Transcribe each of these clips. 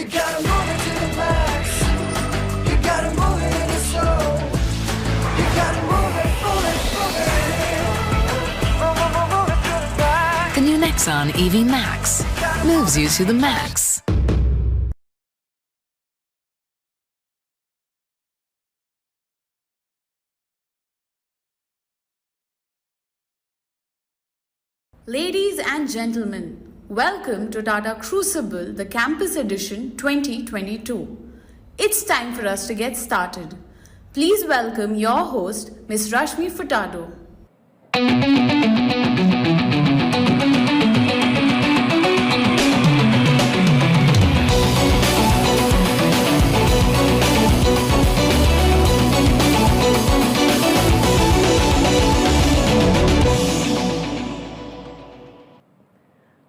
You gotta move it to the max. You gotta move it in your soul. You gotta move it, move it, move it. Move it to the max. The new Nexon EV Max moves you to the max. Ladies and gentlemen, welcome to Tata Crucible, the Campus Edition 2022. It's time for us to get started. Please welcome your host, Ms. Rashmi Furtado.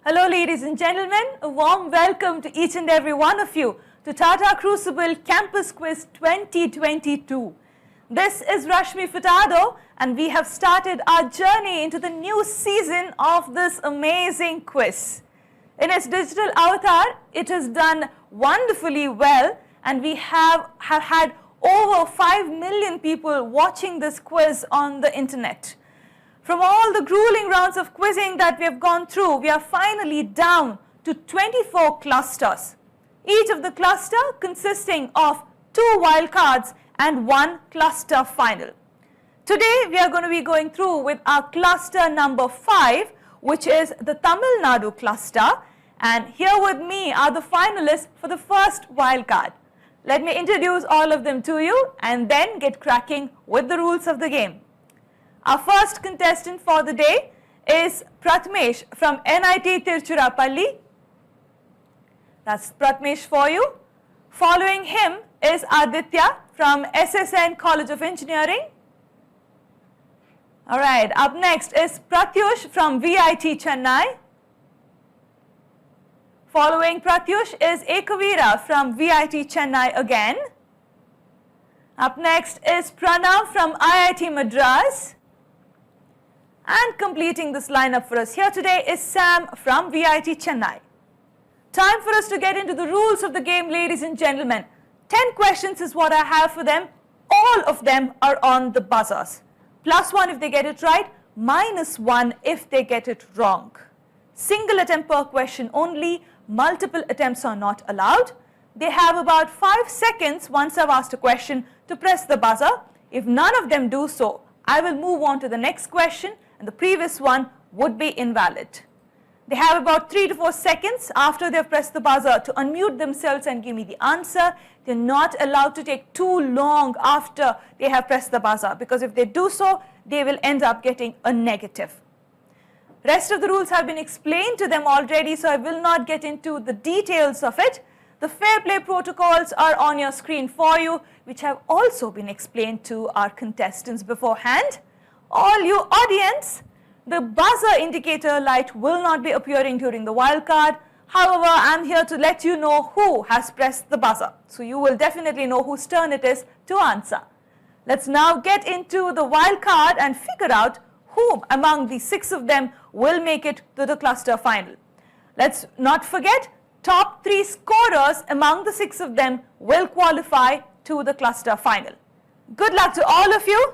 Hello ladies and gentlemen, a warm welcome to each and every one of you to Tata Crucible Campus Quiz 2022. This is Rashmi Furtado and we have started our journey into the new season of this amazing quiz. In its digital avatar, it has done wonderfully well and we have had over 5 million people watching this quiz on the internet. From all the grueling rounds of quizzing that we have gone through, we are finally down to 24 clusters. Each of the cluster consisting of 2 wildcards and 1 cluster final. Today we are going to be going through with our cluster number 5, which is the Tamil Nadu cluster. And here with me are the finalists for the first wildcard. Let me introduce all of them to you and then get cracking with the rules of the game. Our first contestant for the day is Pratmesh from NIT Tiruchirappalli. That's Pratmesh for you. Following him is Aditya from SSN College of Engineering. Alright, up next is Pratyush from VIT Chennai. Following Pratyush is Ekavira from VIT Chennai again. Up next is Pranav from IIT Madras. And completing this lineup for us here today is Sam from VIT Chennai. Time for us to get into the rules of the game, ladies and gentlemen. 10 questions is what I have for them. All of them are on the buzzers. +1 if they get it right, -1 if they get it wrong. Single attempt per question only, multiple attempts are not allowed. They have about 5 seconds once I've asked a question to press the buzzer. If none of them do so, I will move on to the next question and the previous one would be invalid. They have about 3 to 4 seconds after they've pressed the buzzer to unmute themselves and give me the answer. They're not allowed to take too long after they have pressed the buzzer, because if they do so, they will end up getting a negative. Rest of the rules have been explained to them already, so I will not get into the details of it. The fair play protocols are on your screen for you, which have also been explained to our contestants beforehand. All you audience, the buzzer indicator light will not be appearing during the wildcard. However, I'm here to let you know who has pressed the buzzer. So you will definitely know whose turn it is to answer. Let's now get into the wildcard and figure out who among the 6 of them will make it to the cluster final. Let's not forget, top 3 scorers among the 6 of them will qualify to the cluster final. Good luck to all of you.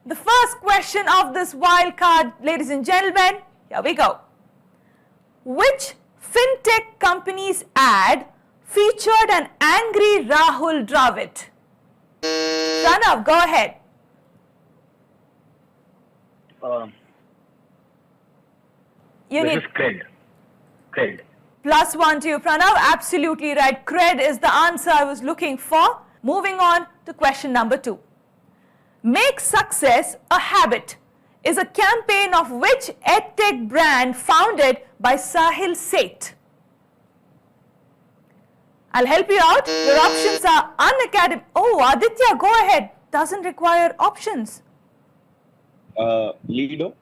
The first question of this wild card, ladies and gentlemen, here we go. Which fintech company's ad featured an angry Rahul Dravid? Pranav, go ahead. This is cred. Cred. +1 to you, Pranav. Absolutely right. Cred is the answer I was looking for. Moving on to question number 2. Make success a habit is a campaign of which edtech brand founded by Sahil Seth? I'll help you out. Your options are Unacademy. Oh, Aditya, go ahead. Doesn't require options. Lido.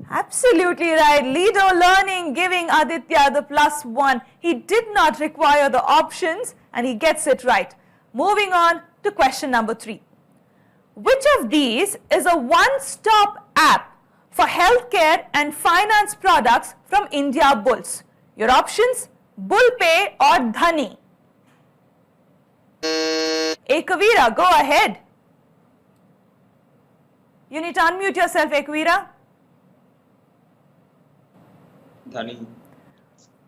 Absolutely right. Lido Learning giving Aditya the +1. He did not require the options and he gets it right. Moving on to question number 3. Which of these is a one-stop app for healthcare and finance products from India Bulls? Your options, BullPay or Dhani. Ekavira, go ahead. You need to unmute yourself, Ekavira. Dhani.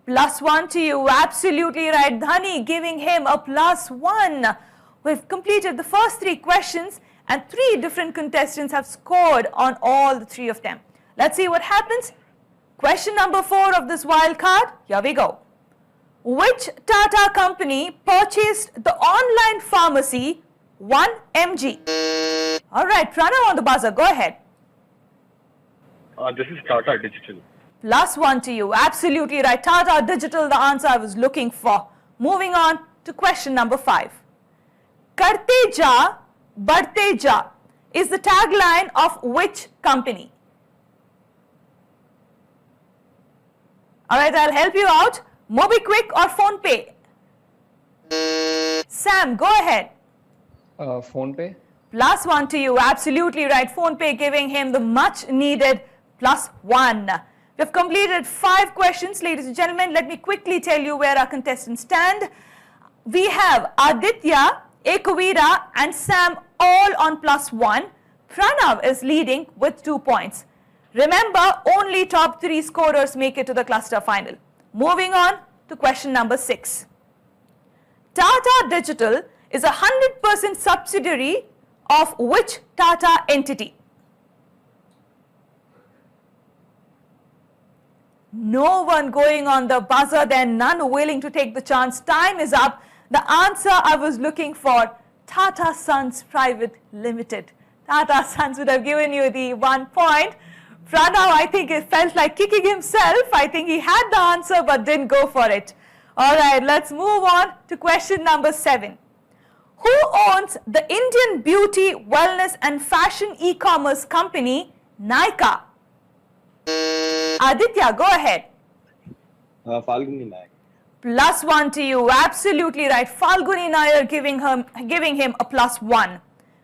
+1 to you, absolutely right. Dhani giving him a +1. We've completed the first 3 questions and 3 different contestants have scored on all the 3 of them. Let's see what happens. Question number 4 of this wild card. Here we go. Which Tata company purchased the online pharmacy 1mg? All right, Pranav on the buzzer, go ahead. This is Tata Digital. +1 to you, absolutely right. Tata Digital, the answer I was looking for. Moving on to question number 5. Karte ja, badhte ja is the tagline of which company? All right, I'll help you out. MobiKwik or PhonePe? Sam, go ahead. PhonePe. +1 to you, absolutely right. PhonePe giving him the much needed +1. We've completed 5 questions, ladies and gentlemen. Let me quickly tell you where our contestants stand. We have Aditya, Ekavira and Sam all on +1. Pranav is leading with 2 points. Remember, only top 3 scorers make it to the cluster final. Moving on to question number 6. Tata Digital is a 100% subsidiary of which Tata entity? No one going on the buzzer, then none willing to take the chance. Time is up. The answer I was looking for, Tata Sons Private Limited. Tata Sons would have given you the 1 point. Pranav, I think it felt like kicking himself. I think he had the answer but didn't go for it. All right, let's move on to question number 7. Who owns the Indian beauty, wellness and fashion e-commerce company, Nykaa? Aditya, go ahead. Falguni Nayak. +1 to you, absolutely right. Falguni Nair giving him a +1.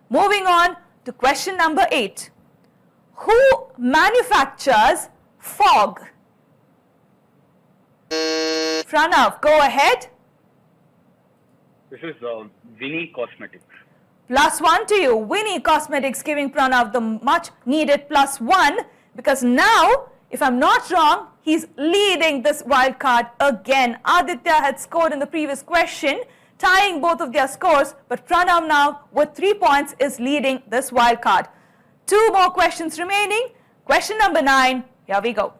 Moving on to question number 8. Who manufactures fog? Pranav, go ahead. This is Vinny Cosmetics. +1 to you. Winnie Cosmetics giving Pranav the much needed +1 because now, if I'm not wrong, he's leading this wild card again. Aditya had scored in the previous question, tying both of their scores, but Pranav now with 3 points is leading this wild card. 2 more questions remaining. Question number 9. Here we go.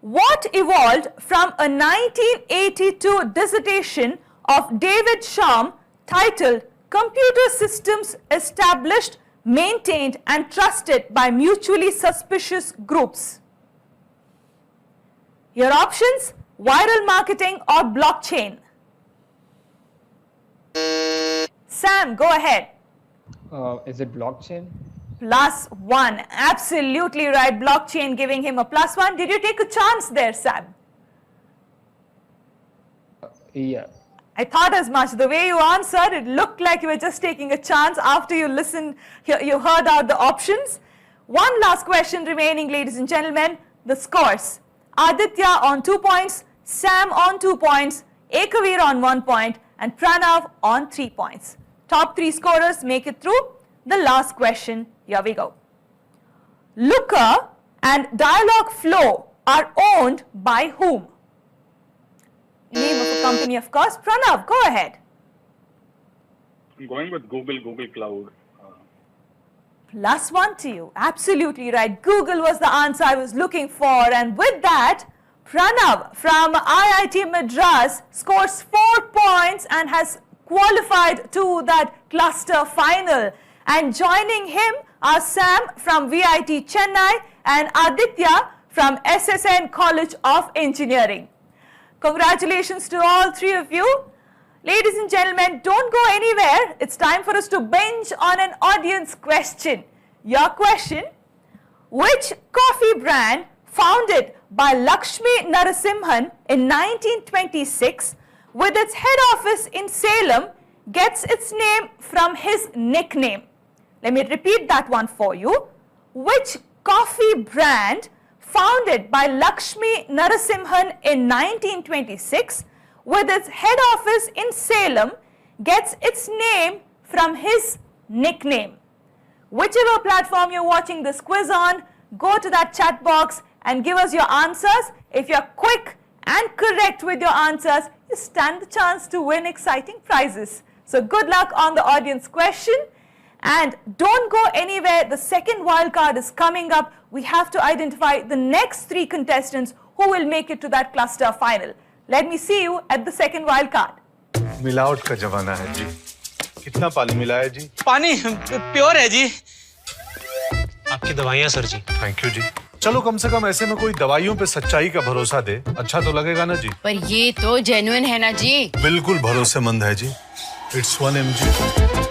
What evolved from a 1982 dissertation of David Schaum titled Computer Systems Established, Maintained and Trusted by Mutually Suspicious Groups? Your options, viral marketing or blockchain. Sam, go ahead. Is it blockchain? +1, absolutely right. Blockchain giving him a +1. Did you take a chance there, Sam? Yeah. I thought as much. The way you answered, it looked like you were just taking a chance after you listened, you heard out the options. 1 last question remaining, ladies and gentlemen. The scores. Aditya on 2 points, Sam on 2 points, Ekavir on 1 point, and Pranav on 3 points. Top 3 scorers make it through the last question. Here we go. Looker and Dialogflow are owned by whom? Name of a company, of course. Pranav, go ahead. I'm going with Google Cloud. +1 to you. Absolutely right. Google was the answer I was looking for. And with that, Pranav from IIT Madras scores 4 points and has qualified to that cluster final. And joining him are Sam from VIT Chennai and Aditya from SSN College of Engineering. Congratulations to all 3 of you. Ladies and gentlemen, don't go anywhere. It's time for us to binge on an audience question. Your question, which coffee brand founded by Lakshmi Narasimhan in 1926 with its head office in Salem gets its name from his nickname? Let me repeat that one for you. Which coffee brand founded by Lakshmi Narasimhan in 1926 with its head office in Salem gets its name from his nickname. Whichever platform you're watching this quiz on, go to that chat box and give us your answers. If you're quick and correct with your answers, you stand the chance to win exciting prizes. So good luck on the audience question. And don't go anywhere. The second wildcard is coming up. We have to identify the next 3 contestants who will make it to that cluster final. Let me see you at the second wildcard. मिलावट का जमाना है जी। कितना पानी मिला है जी? पानी pure है जी। आपकी दवाइयाँ सर जी। थैंक यू जी। चलो कम से कम ऐसे में कोई दवाइयों पे सच्चाई का भरोसा दे, अच्छा तो लगेगा ना जी। पर ये तो जेन्युइन है ना जी। बिल्कुल भरोसेमंद है जी। It's 1 mg।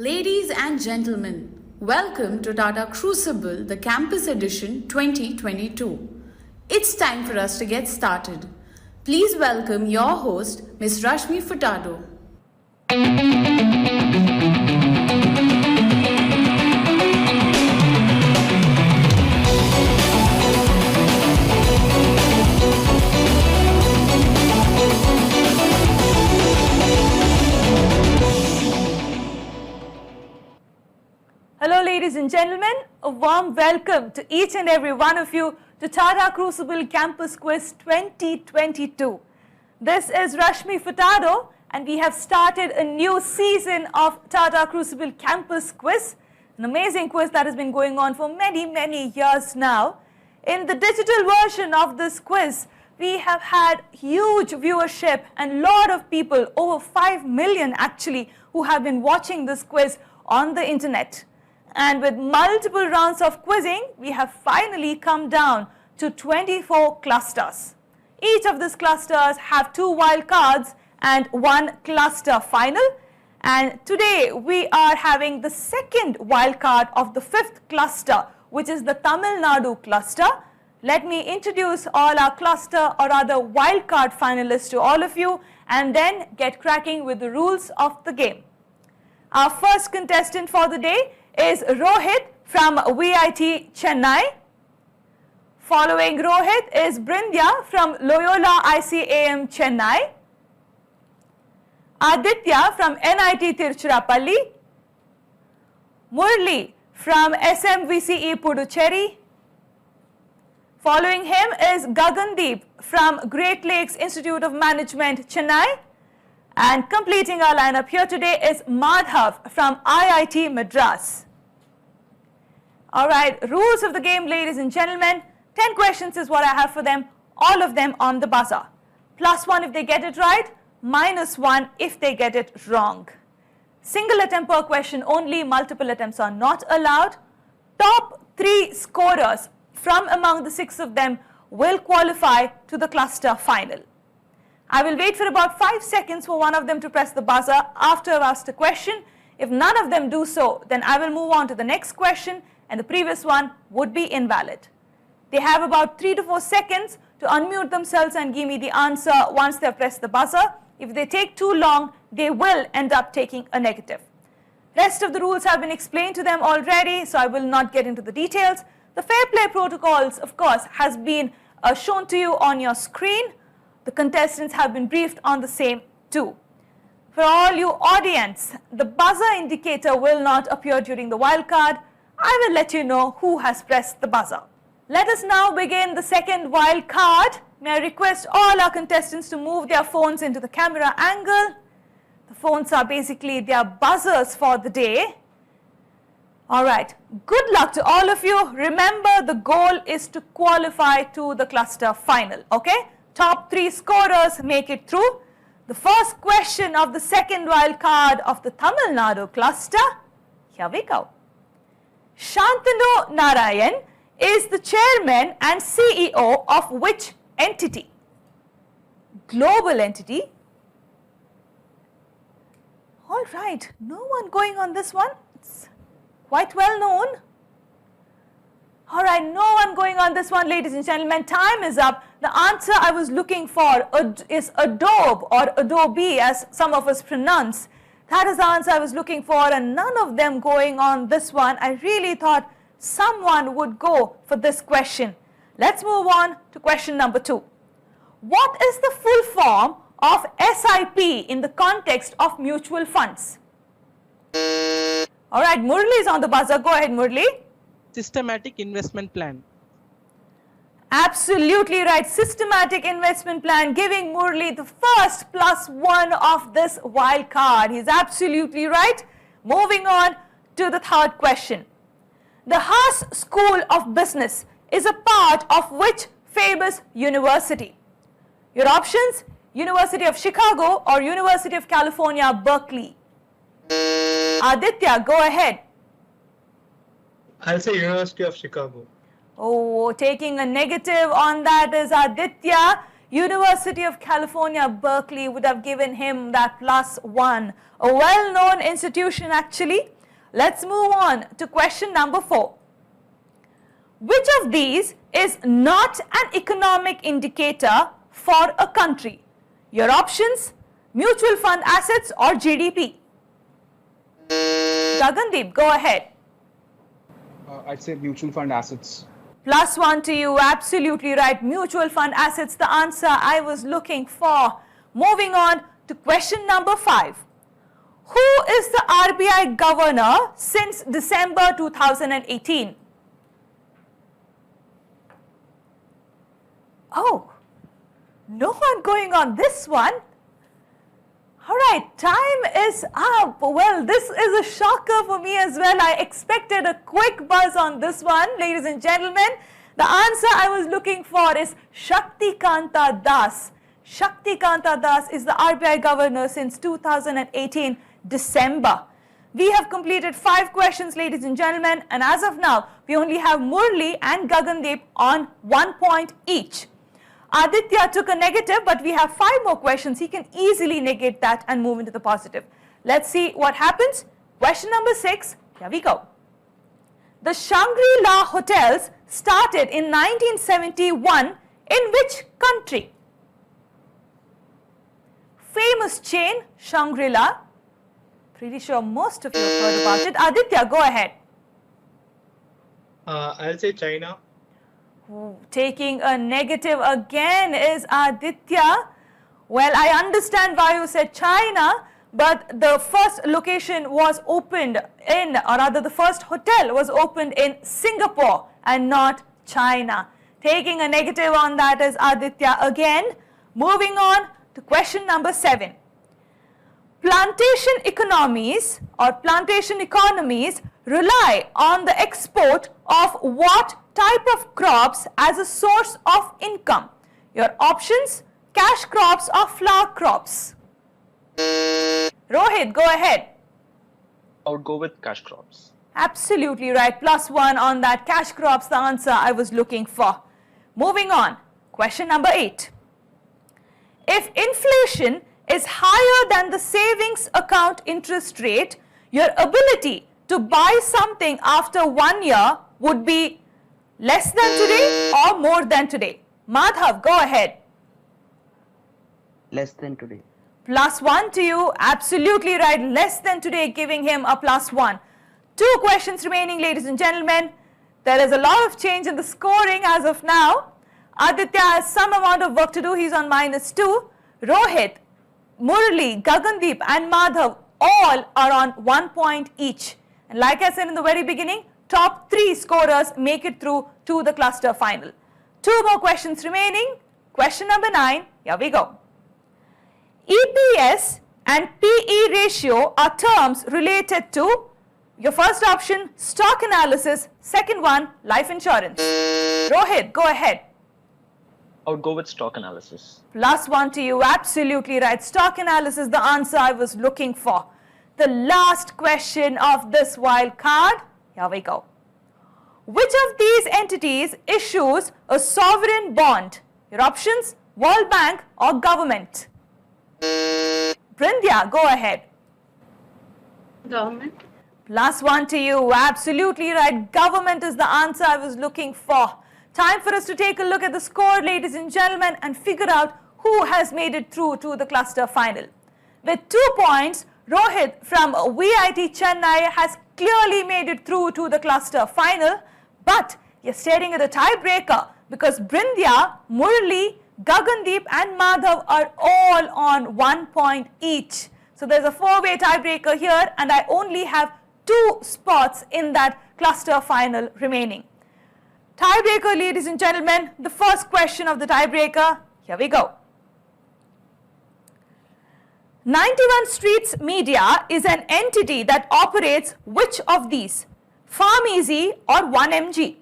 Ladies and gentlemen, welcome to Tata Crucible, the Campus Edition 2022. It's time for us to get started. Please welcome your host, Ms. Rashmi Furtado. Hello ladies and gentlemen, a warm welcome to each and every one of you to Tata Crucible Campus Quiz 2022. This is Rashmi Furtado and we have started a new season of Tata Crucible Campus Quiz, an amazing quiz that has been going on for many years now. In the digital version of this quiz, we have had huge viewership and lot of people, over 5 million actually, who have been watching this quiz on the internet. And with multiple rounds of quizzing, we have finally come down to 24 clusters. Each of these clusters have 2 wild cards and 1 cluster final. And today we are having the second wild card of the 5th cluster, which is the Tamil Nadu cluster. Let me introduce all our cluster or rather wild card finalists to all of you and then get cracking with the rules of the game. Our first contestant for the day is Rohit from VIT Chennai. Following Rohit is Brindya from Loyola ICAM Chennai. Aditya from NIT Tiruchirappalli. Murli from SMVCE Puducherry. Following him is Gagandeep from Great Lakes Institute of Management Chennai. And completing our lineup here today is Madhav from IIT Madras. Alright, rules of the game, ladies and gentlemen. 10 questions is what I have for them, all of them on the buzzer. +1 if they get it right, -1 if they get it wrong. Single attempt per question only, multiple attempts are not allowed. Top 3 scorers from among the 6 of them will qualify to the cluster final. I will wait for about 5 seconds for one of them to press the buzzer after I've asked a question. If none of them do so, then I will move on to the next question and the previous one would be invalid. They have about 3 to 4 seconds to unmute themselves and give me the answer once they've pressed the buzzer. If they take too long, they will end up taking a negative. Rest of the rules have been explained to them already, so I will not get into the details. The fair play protocols, of course, has been shown to you on your screen. The contestants have been briefed on the same too. For all you audience, the buzzer indicator will not appear during the wildcard. I will let you know who has pressed the buzzer. Let us now begin the second wildcard. May I request all our contestants to move their phones into the camera angle. The phones are basically their buzzers for the day. Alright, good luck to all of you. Remember, the goal is to qualify to the cluster final, okay? Top 3 scorers make it through. The first question of the second wild card of the Tamil Nadu cluster. Here we go. Shantanu Narayan is the chairman and CEO of which entity? global entity. All right, no one going on this one. It's quite well known. All right, no one going on this one, ladies and gentlemen. Time is up. The answer I was looking for is Adobe or Adobe, as some of us pronounce. That is the answer I was looking for, and none of them going on this one. I really thought someone would go for this question. Let's move on to question number 2. What is the full form of SIP in the context of mutual funds? All right, Murli is on the buzzer. Go ahead, Murli. Systematic investment plan. Absolutely right. Systematic investment plan, giving Murli the first +1 of this wild card. He's absolutely right. Moving on to the third question. The Haas School of Business is a part of which famous university? Your options: University of Chicago or University of California, Berkeley. Aditya, go ahead. I'll say University of Chicago. Oh, taking a negative on that is Aditya. University of California, Berkeley would have given him that +1. A well-known institution actually. Let's move on to question number 4. Which of these is not an economic indicator for a country? Your options: mutual fund assets or GDP. Gagandeep, go ahead. I'd say mutual fund assets. +1 to you, absolutely right. Mutual fund assets, the answer I was looking for. Moving on to question number 5. Who is the RBI governor since December 2018? Oh, no one going on this one. All right, time is up. Well, this is a shocker for me as well. I expected a quick buzz on this one, ladies and gentlemen. The answer I was looking for is Shaktikanta Das. Shaktikanta Das is the RBI governor since 2018, December. We have completed 5 questions, ladies and gentlemen, and as of now, we only have Murli and Gagandeep on 1 point each. Aditya took a negative, but we have 5 more questions. He can easily negate that and move into the positive. Let's see what happens. Question number 6, here we go. The Shangri-La hotels started in 1971 in which country? Famous chain, Shangri-La. Pretty sure most of you have heard about it. Aditya, go ahead. I'll say China. Taking a negative again is Aditya. Well, I understand why you said China, but the first location was opened in, or rather the first hotel was opened in Singapore and not China. Taking a negative on that is Aditya again. Moving on to question number 7. Plantation economies or plantation economies rely on the export of what type of crops as a source of income? Your options: cash crops or flower crops. Rohit, go ahead. I would go with cash crops. Absolutely right. +1 on that. Cash crops, the answer I was looking for. Moving on. Question number 8. If inflation is higher than the savings account interest rate, your ability to buy something after 1 year would be less than today or more than today. Madhav, go ahead. Less than today. +1 to you. Absolutely right. Less than today, giving him a +1. 2 questions remaining, ladies and gentlemen. There is a lot of change in the scoring as of now. Aditya has some amount of work to do. He's on -2. Rohit, Murli, Gagandeep and Madhav all are on 1 point each. And like I said in the very beginning, top 3 scorers make it through to the cluster final. 2 more questions remaining. Question number 9, here we go. EPS and PE ratio are terms related to, your first option, stock analysis, second one, life insurance. Rohit, go ahead. I would go with stock analysis. +1 to you, absolutely right. Stock analysis, the answer I was looking for. The last question of this wild card, here we go. Which of these entities issues a sovereign bond? Your options: World Bank or government? Brindya, go ahead. Government. +1 to you. Absolutely right. Government is the answer I was looking for. Time for us to take a look at the score, ladies and gentlemen, and figure out who has made it through to the cluster final. With 2 points, Rohit from VIT Chennai has clearly made it through to the cluster final, but you're staring at the tiebreaker because Brindya, Murli, Gagandeep and Madhav are all on 1 point each. So there's a 4-way tiebreaker here and I only have 2 spots in that cluster final remaining. Tiebreaker, ladies and gentlemen, the first question of the tiebreaker, here we go. 91 Streets Media is an entity that operates which of these? PharmEasy or 1mg?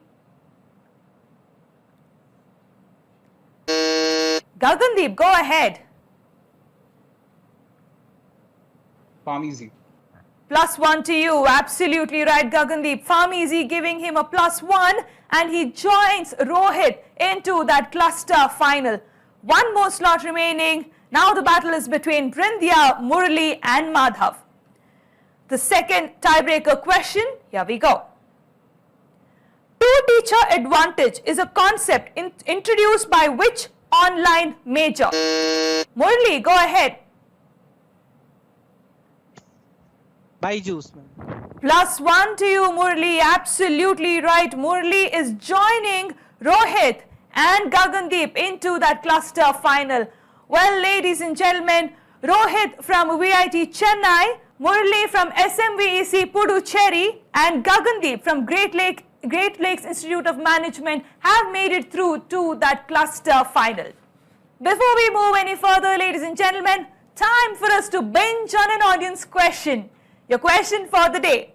Gagandeep, go ahead. PharmEasy. +1 to you. Absolutely right, Gagandeep. PharmEasy giving him a +1 and he joins Rohit into that cluster final. 1 more slot remaining. Now the battle is between Brindya, Murli and Madhav. The second tiebreaker question, here we go. Two-teacher advantage is a concept introduced by which online major? Murli, go ahead. Byju's, ma'am. +1 to you, Murli. Absolutely right. Murli is joining Rohit and Gagandeep into that cluster final. Well, ladies and gentlemen, Rohit from VIT Chennai, Murli from SMVEC Puducherry and Gagandeep from Great Lakes Institute of Management have made it through to that cluster final. Before we move any further, ladies and gentlemen, time for us to binge on an audience question. Your question for the day.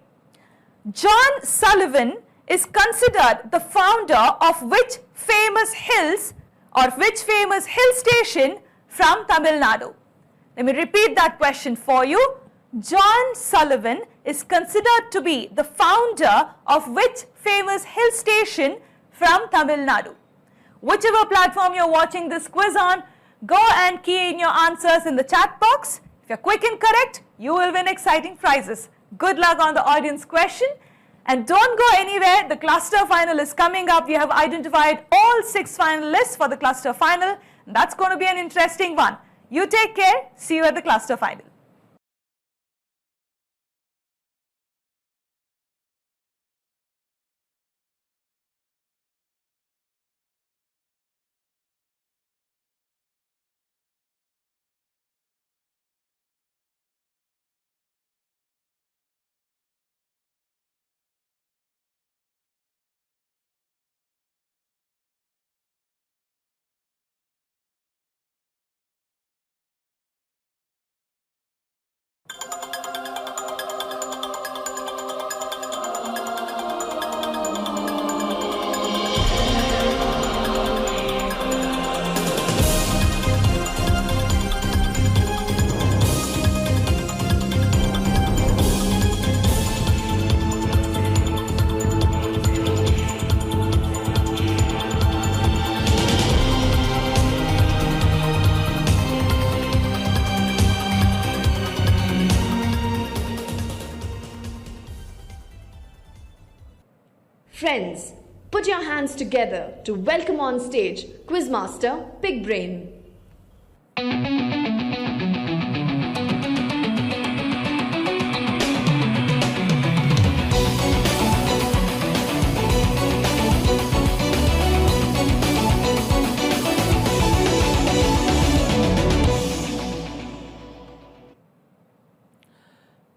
John Sullivan is considered the founder of which famous hills or which famous hill station from Tamil Nadu? Let me repeat that question for you. John Sullivan is considered to be the founder of which famous hill station from Tamil Nadu? Whichever platform you're watching this quiz on, go and key in your answers in the chat box. If you're quick and correct, you will win exciting prizes. Good luck on the audience question. And don't go anywhere, the cluster final is coming up. We have identified all 6 finalists for the cluster final. That's going to be an interesting one. You take care. See you at the cluster final. Friends, put your hands together to welcome on stage Quizmaster Big Brain.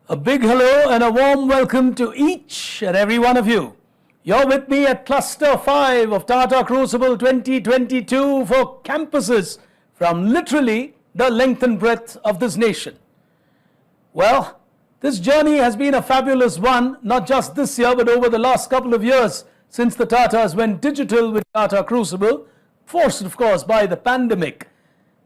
A big hello and a warm welcome to each and every one of you. You're with me at Cluster 5 of Tata Crucible 2022 for campuses from literally the length and breadth of this nation. Well, this journey has been a fabulous one, not just this year but over the last couple of years since the Tatas went digital with Tata Crucible, forced of course by the pandemic.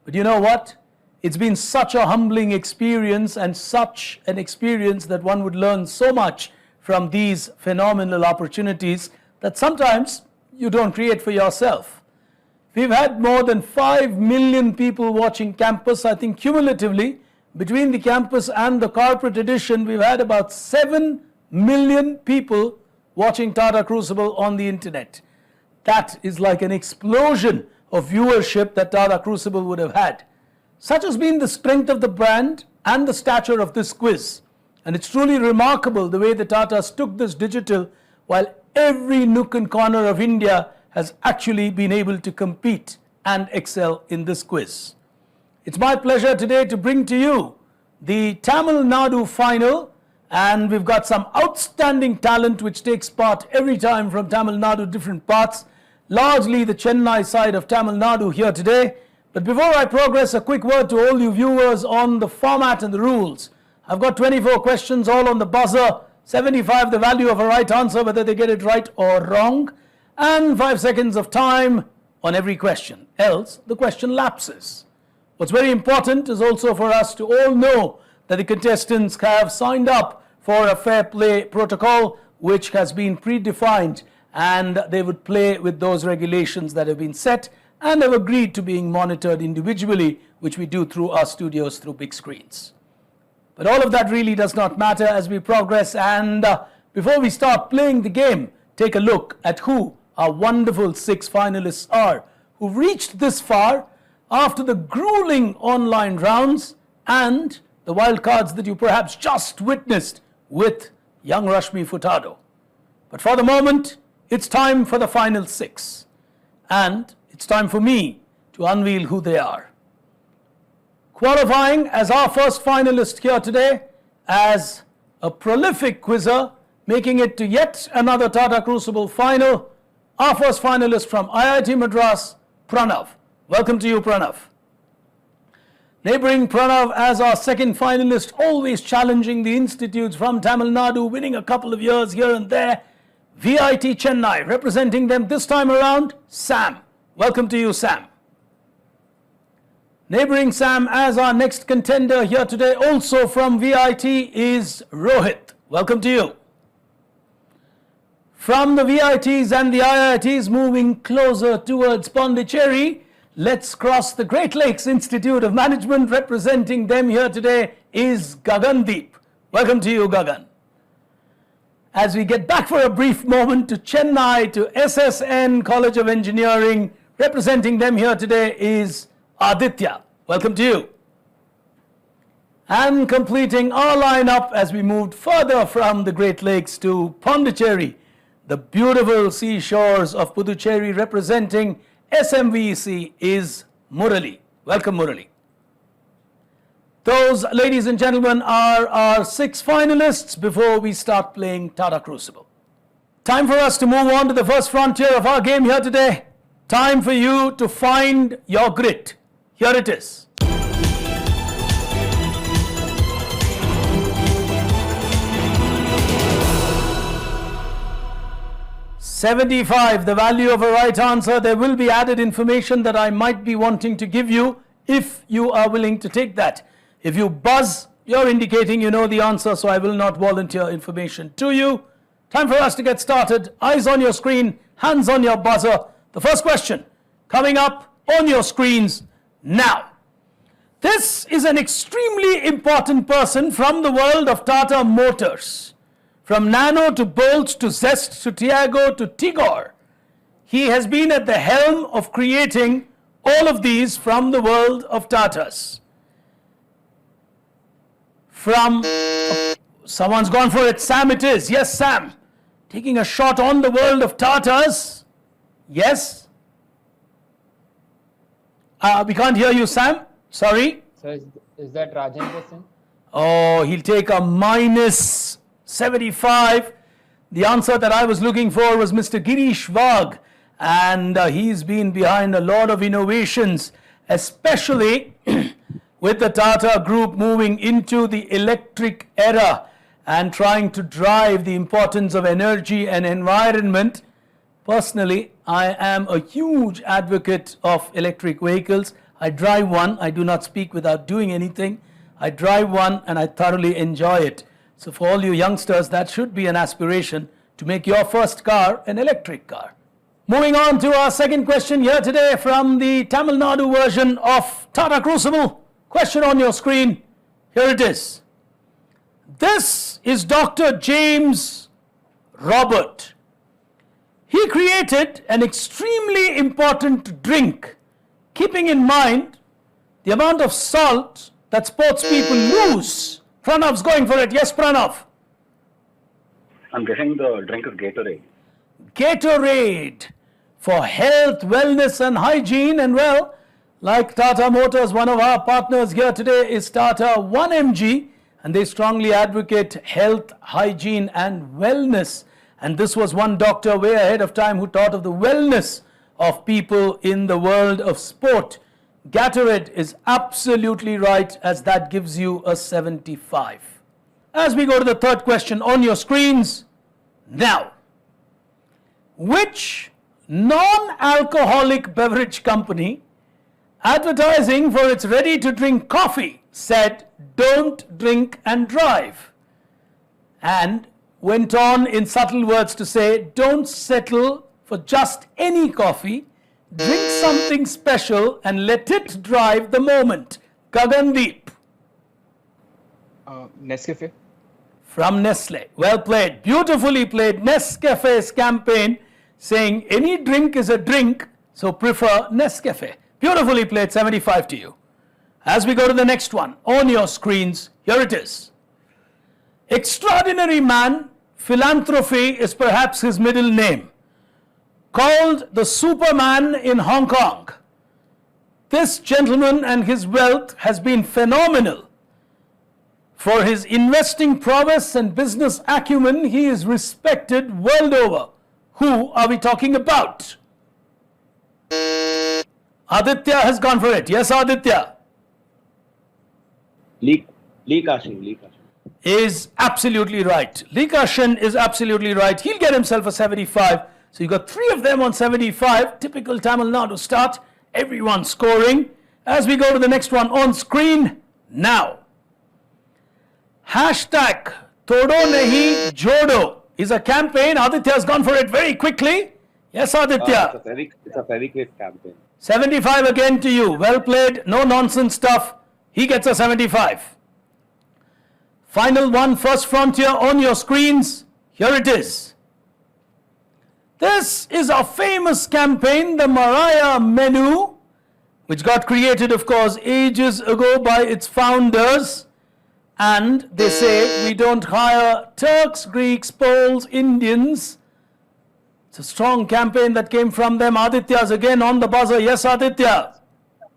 But you know what? It's been such a humbling experience and such an experience that one would learn so much from these phenomenal opportunities that sometimes you don't create for yourself. We've had more than 5 million people watching Campus. I think cumulatively, between the Campus and the corporate edition, we've had about 7 million people watching Tata Crucible on the internet. That is like an explosion of viewership that Tata Crucible would have had. Such has been the strength of the brand and the stature of this quiz. And it's truly remarkable the way the Tatas took this digital, while every nook and corner of India has actually been able to compete and excel in this quiz. It's my pleasure today to bring to you the Tamil Nadu final, and we've got some outstanding talent which takes part every time from Tamil Nadu, different parts, largely the Chennai side of Tamil Nadu here today. But before I progress, a quick word to all you viewers on the format and the rules. I've got 24 questions all on the buzzer, 75 the value of a right answer, whether they get it right or wrong, and 5 seconds of time on every question, else the question lapses. What's very important is also for us to all know that the contestants have signed up for a fair play protocol which has been predefined, and they would play with those regulations that have been set and have agreed to being monitored individually, which we do through our studios through big screens. But all of that really does not matter as we progress, and before we start playing the game, take a look at who our wonderful 6 finalists are, who've reached this far after the grueling online rounds and the wildcards that you perhaps just witnessed with young Rashmi Furtado. But for the moment, it's time for the final 6. And it's time for me to unveil who they are. Qualifying as our first finalist here today, as a prolific quizzer, making it to yet another Tata Crucible final, our first finalist from IIT Madras, Pranav. Welcome to you, Pranav. Neighbouring Pranav as our second finalist, always challenging the institutes from Tamil Nadu, winning a couple of years here and there, VIT Chennai, representing them this time around, Sam. Welcome to you, Sam. Neighbouring Sam as our next contender here today, also from VIT, is Rohit. Welcome to you. From the VITs and the IITs moving closer towards Pondicherry, let's cross the Great Lakes Institute of Management. Representing them here today is Gagandeep. Welcome to you, Gagan. As we get back for a brief moment to Chennai, to SSN College of Engineering, representing them here today is Aditya. Welcome to you. And completing our lineup as we moved further from the Great Lakes to Pondicherry, the beautiful seashores of Puducherry, representing SMVEC, is Murali. Welcome, Murali. Those, ladies and gentlemen, are our 6 finalists before we start playing Tata Crucible. Time for us to move on to the first frontier of our game here today. Time for you to find your grit. Here it is. $75, the value of a right answer. There will be added information that I might be wanting to give you if you are willing to take that. If you buzz, you're indicating you know the answer, so I will not volunteer information to you. Time for us to get started. Eyes on your screen, hands on your buzzer. The first question coming up on your screens now. This is an extremely important person from the world of Tata Motors. From Nano to Bolt to Zest to Tiago to Tigor, he has been at the helm of creating all of these from the world of Tatas. From, someone's gone for it, Sam it is. Yes, Sam. Taking a shot on the world of Tatas. Yes. We can't hear you, Sam. Sorry. So is that Rajendra Singh? Oh, he'll take a minus 75. The answer that I was looking for was Mr. Girish Vag, and he's been behind a lot of innovations, especially with the Tata Group moving into the electric era and trying to drive the importance of energy and environment. Personally, I am a huge advocate of electric vehicles. I drive one. I do not speak without doing anything. I drive one and I thoroughly enjoy it. So for all you youngsters, that should be an aspiration to make your first car an electric car. Moving on to our second question here today from the Tamil Nadu version of Tata Crucible. Question on your screen. Here it is. This is Dr. James Robert. He created an extremely important drink, keeping in mind the amount of salt that sports people lose. Pranav's going for it. Yes, Pranav. I'm guessing the drink is Gatorade. Gatorade for health, wellness and hygiene. And well, like Tata Motors, one of our partners here today is Tata 1mg, and they strongly advocate health, hygiene and wellness. And this was one doctor way ahead of time who thought of the wellness of people in the world of sport. Gatorade is absolutely right, as that gives you a 75. As we go to the third question on your screens now. Which non-alcoholic beverage company advertising for its ready-to-drink coffee said, "Don't drink and drive," and went on in subtle words to say, "Don't settle for just any coffee, drink something special and let it drive the moment"? Gagandeep. Nescafe. From Nestle. Well played. Beautifully played. Nescafe's campaign saying any drink is a drink, so prefer Nescafe. Beautifully played. 75 to you. As we go to the next one on your screens, here it is. Extraordinary man, philanthropy is perhaps his middle name. Called the Superman in Hong Kong. This gentleman and his wealth has been phenomenal. For his investing prowess and business acumen, he is respected world over. Who are we talking about? Aditya has gone for it. Yes, Aditya. Lee Ka-shing. Is absolutely right. Lee Ka-shing is absolutely right. He'll get himself a 75. So you got three of them on 75. Typical Tamil Nadu start. Everyone scoring. As we go to the next one on screen now. Hashtag Todo Nahi Jodo is a campaign. Aditya has gone for it very quickly. Yes, Aditya. It's a very great campaign. 75 again to you. Well played. No nonsense stuff. He gets a 75. Final one, First Frontier on your screens. Here it is. This is a famous campaign, the Mariah Menu, which got created, of course, ages ago by its founders. And they say we don't hire Turks, Greeks, Poles, Indians. It's a strong campaign that came from them. Aditya's again on the buzzer. Yes, Aditya.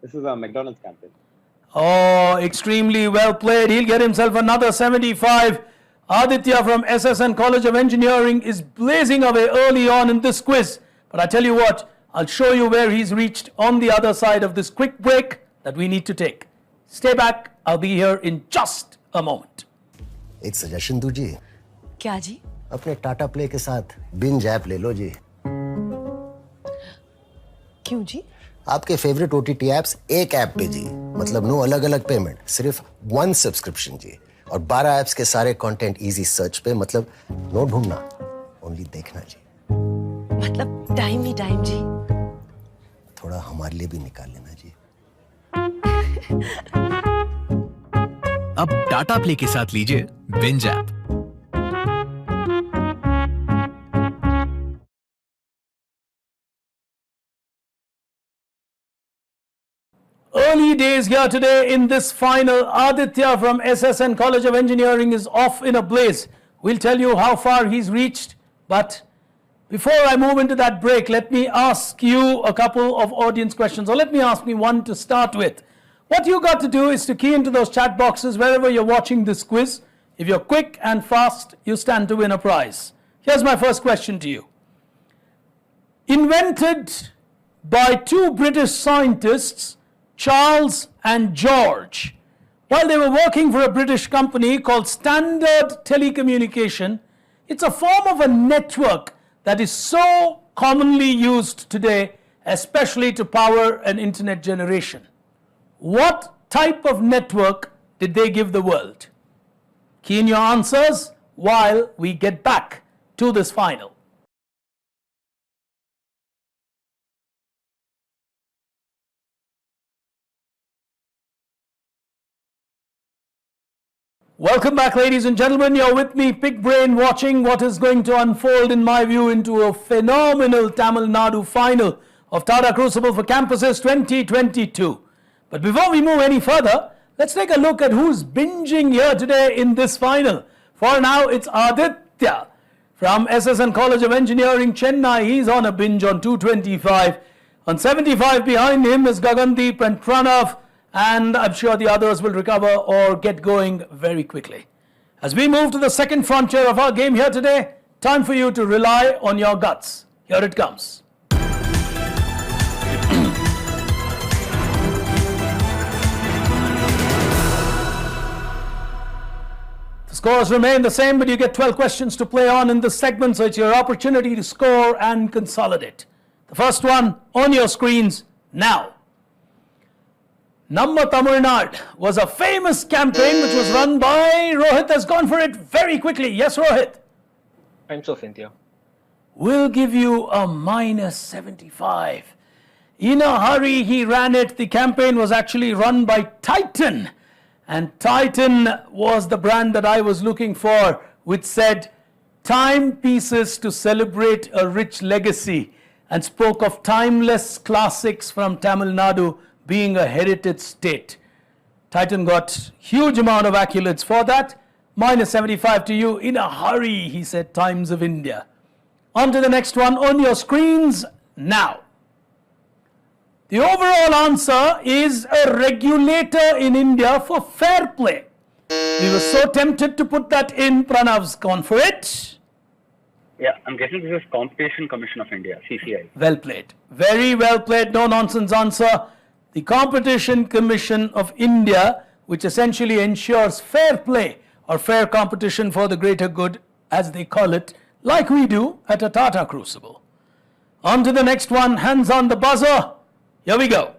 This is a McDonald's campaign. Oh, extremely well played. He'll get himself another 75. Aditya from SSN College of Engineering is blazing away early on in this quiz. But I tell you what, I'll show you where he's reached on the other side of this quick break that we need to take. Stay back. I'll be here in just a moment. एक suggestion दीजिए। क्या जी? अपने Tata play के साथ binge app ले लो जी। क्यों जी? आपके favourite OTT apps एक ऐप पे जी, मतलब नो अलग अलग पेमेंट, सिर्फ वन सब्सक्रिप्शन जी, और 12 एप्स के सारे कंटेंट इजी सर्च पे, मतलब नो ढूंढना, ओनली देखना जी। मतलब टाइम ही टाइम जी। थोड़ा हमारे लिए भी निकाल लेना जी। अब टाटा प्ले के साथ लीजिए binge app. Early days here today in this final. Aditya from SSN College of Engineering is off in a blaze. We'll tell you how far he's reached. But before I move into that break, let me ask you a couple of audience questions. Or let me ask me one to start with. What you got to do is to key into those chat boxes wherever you're watching this quiz. If you're quick and fast, you stand to win a prize. Here's my first question to you. Invented by two British scientists, Charles and George, while they were working for a British company called Standard Telecommunication. It's a form of a network that is so commonly used today, especially to power an internet generation. What type of network did they give the world? Key in your answers while we get back to this final. Welcome back, ladies and gentlemen. You're with me, Big Brain, watching what is going to unfold, in my view, into a phenomenal Tamil Nadu final of Tata Crucible for Campuses 2022. But before we move any further, let's take a look at who's binging here today in this final. For now, it's Aditya from SSN College of Engineering, Chennai. He's on a binge on 225. On 75 behind him is Gagandeep and Pranav, and I'm sure the others will recover or get going very quickly. As we move to the second frontier of our game here today, time for you to rely on your guts. Here it comes. The scores remain the same, but you get 12 questions to play on in this segment, so it's your opportunity to score and consolidate. The first one on your screens now. Namma Tamil Nadu was a famous campaign which was run by Rohit. Has gone for it very quickly. Yes, Rohit? Times of India. We'll give you a minus 75. In a hurry, he ran it. The campaign was actually run by Titan. And Titan was the brand that I was looking for, which said, timepieces to celebrate a rich legacy, and spoke of timeless classics from Tamil Nadu being a heritage state. Titan got huge amount of accolades for that. Minus 75 to you. In a hurry, he said, Times of India. On to the next one on your screens now. The overall answer is a regulator in India for fair play. We were so tempted to put that in. Pranav's gone for it. Yeah, I'm guessing this is Competition Commission of India, CCI. Well played. Very well played. No nonsense answer. The Competition Commission of India, which essentially ensures fair play or fair competition for the greater good, as they call it, like we do at a Tata Crucible. On to the next one. Hands on the buzzer. Here we go.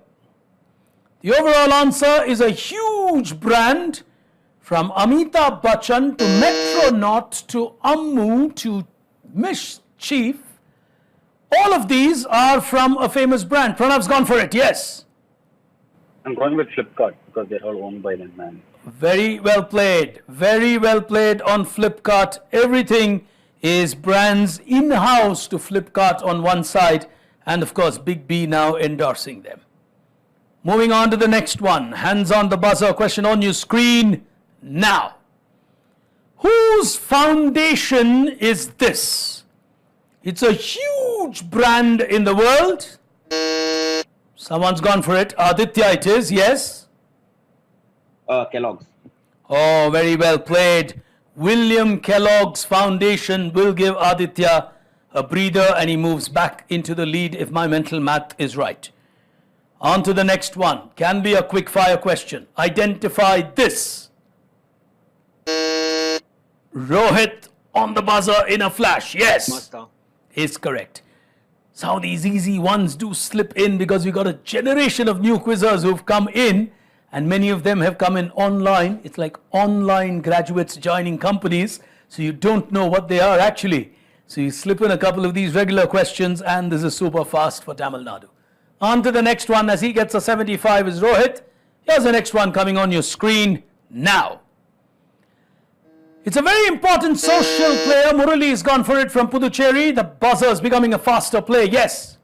The overall answer is a huge brand, from Amitabh Bachchan to Metronaut to Ammu to Mischief. All of these are from a famous brand. Pranav's gone for it. Yes. I'm going with Flipkart because they're all owned by that man. Very well played. Very well played on Flipkart. Everything is brands in-house to Flipkart on one side, and of course Big B now endorsing them. Moving on to the next one. Hands on the buzzer. Question on your screen now. Whose foundation is this? It's a huge brand in the world. Someone's gone for it. Aditya it is, yes? Kellogg's. Oh, very well played. William Kellogg's Foundation will give Aditya a breather, and he moves back into the lead if my mental math is right. On to the next one. Can be a quick fire question. Identify this. Rohit on the buzzer in a flash. Yes. Mazda. Is correct. So these easy ones do slip in because we got a generation of new quizzers who've come in, and many of them have come in online. It's like online graduates joining companies, so you don't know what they are actually. So you slip in a couple of these regular questions, and this is super fast for Tamil Nadu. On to the next one. As he gets a 75 is Rohit. Here's the next one coming on your screen now. It's a very important social player. Murali has gone for it from Puducherry. The buzzer is becoming a faster play. Yes.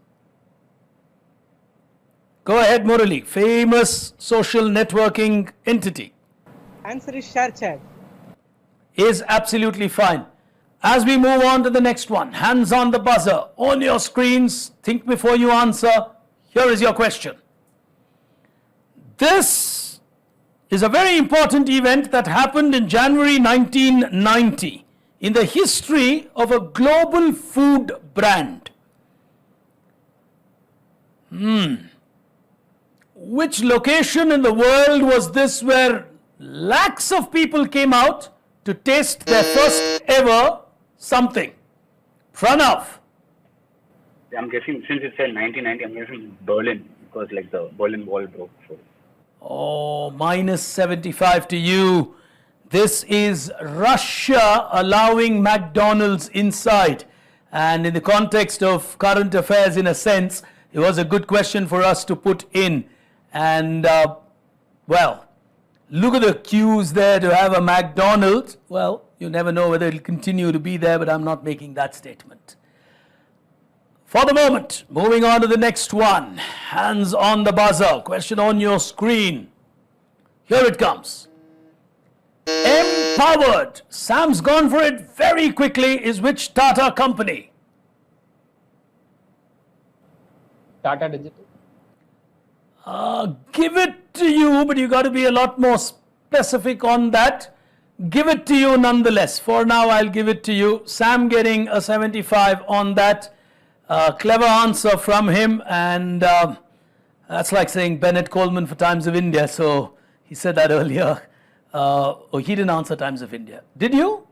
Go ahead, Murali. Famous social networking entity. Answer is ShareChat. Is absolutely fine. As we move on to the next one, hands on the buzzer. On your screens, think before you answer. Here is your question. This is a very important event that happened in January 1990 in the history of a global food brand. Which location in the world was this where lakhs of people came out to taste their first ever something? Pranav. I'm guessing, since it said 1990, I'm guessing Berlin, because like the Berlin Wall broke. So. Oh, minus 75 to you. This is Russia allowing McDonald's inside. And in the context of current affairs, in a sense, it was a good question for us to put in. And, well, Look at the queues there to have a McDonald's. Well, you never know whether it'll continue to be there, but I'm not making that statement. For the moment, moving on to the next one. Hands on the buzzer. Question on your screen. Here it comes. Empowered. Sam's gone for it very quickly. Is which Tata company? Tata Digital. Give it to you, but you got to be a lot more specific on that. Give it to you nonetheless. For now, I'll give it to you. Sam getting a 75 on that. Clever answer from him, and that's like saying Bennett Coleman for Times of India. So he said that earlier. He didn't answer Times of India. Did you?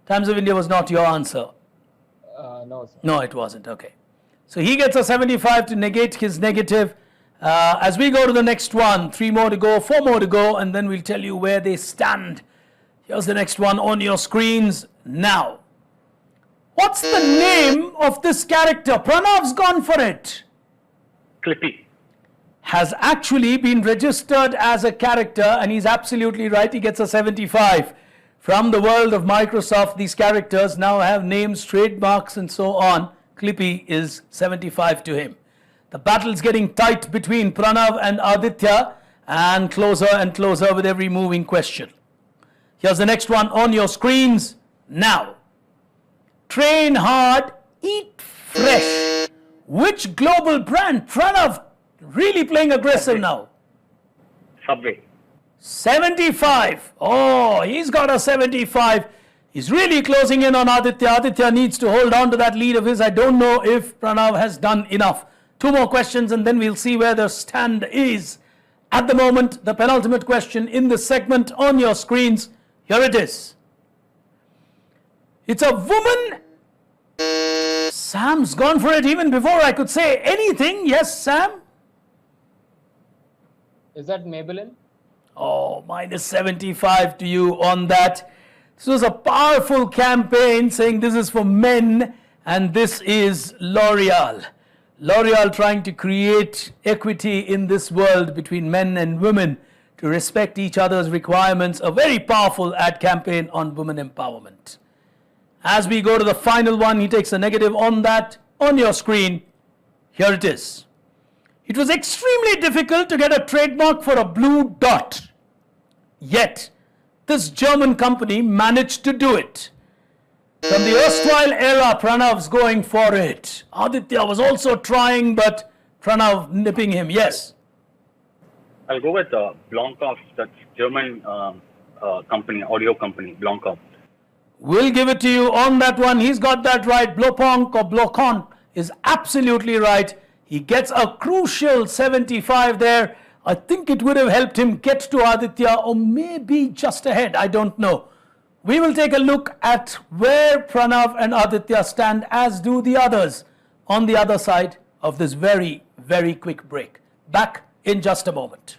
Times of India was not your answer. No, sir. No, it wasn't. Okay. So he gets a 75 to negate his negative. As we go to the next one, 3 more to go, 4 more to go, and then we'll tell you where they stand. Here's the next one on your screens now. What's the name of this character? Pranav's gone for it. Clippy. Has actually been registered as a character, and he's absolutely right. He gets a 75. From the world of Microsoft, these characters now have names, trademarks, and so on. Clippy is 75 to him. The battle's getting tight between Pranav and Aditya, and closer with every moving question. Here's the next one on your screens now. Train hard, eat fresh. Which global brand? Pranav really playing aggressive now. Subway. 75. Oh, he's got a 75. He's really closing in on Aditya. Aditya needs to hold on to that lead of his. I don't know if Pranav has done enough. 2 more questions and then we'll see where the stand is. At the moment, the penultimate question in this segment on your screens. Here it is. It's a woman. Sam's gone for it even before I could say anything. Yes, Sam? Is that Maybelline? Oh, minus 75 to you on that. This was a powerful campaign saying this is for men, and this is L'Oreal. L'Oreal trying to create equity in this world between men and women to respect each other's requirements. A very powerful ad campaign on women empowerment. As we go to the final one, he takes a negative on that. On your screen, here it is. It was extremely difficult to get a trademark for a blue dot. Yet, this German company managed to do it. From the erstwhile era, Pranav's going for it. Aditya was also trying, but Pranav nipping him. Yes? I'll go with Blancov, that's German company, audio company, Blancov. We'll give it to you on that one. He's got that right. Bloponk or Blocon is absolutely right. He gets a crucial 75 there. I think it would have helped him get to Aditya, or maybe just ahead. I don't know. We will take a look at where Pranav and Aditya stand, as do the others, on the other side of this very, very quick break. Back in just a moment.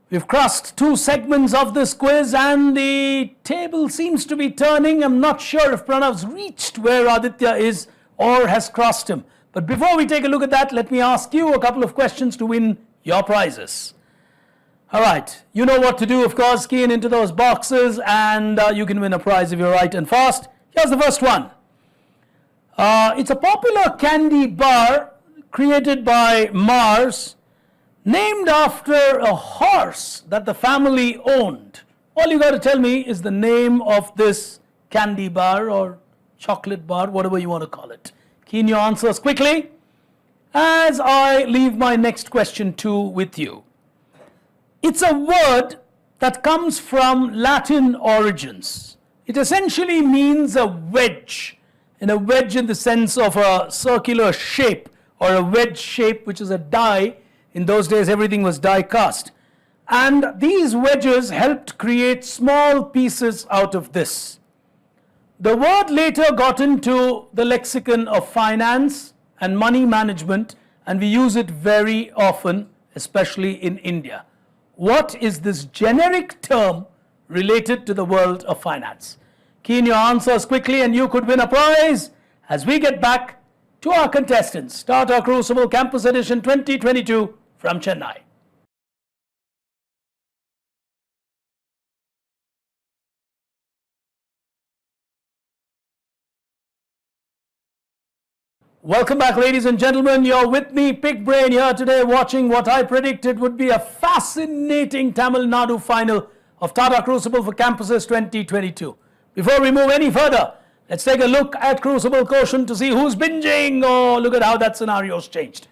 We've crossed 2 segments of this quiz and the table seems to be turning. I'm not sure if Pranav's reached where Aditya is or has crossed him. But before we take a look at that, let me ask you a couple of questions to win your prizes. All right, you know what to do, of course. Key in into those boxes and you can win a prize if you're right and fast. Here's the first one. It's a popular candy bar created by Mars, named after a horse that the family owned. All you got to tell me is the name of this candy bar or chocolate bar, whatever you want to call it. Key in your answers quickly as I leave my next question too with you. It's a word that comes from Latin origins. It essentially means a wedge, and a wedge in the sense of a circular shape or a wedge shape, which is a die. In those days, everything was die cast. And these wedges helped create small pieces out of this. The word later got into the lexicon of finance and money management, and we use it very often, especially in India. What is this generic term related to the world of finance? Key in your answers quickly and you could win a prize as we get back to our contestants, Tata Crucible Campus Edition 2022 from Chennai. Welcome back, ladies and gentlemen. You're with me, Pig Brain, here today watching what I predicted would be a fascinating Tamil Nadu final of Tata Crucible for Campuses 2022. Before we move any further, let's take a look at Crucible Quotient to see who's binging. Oh, look at how that scenario's changed.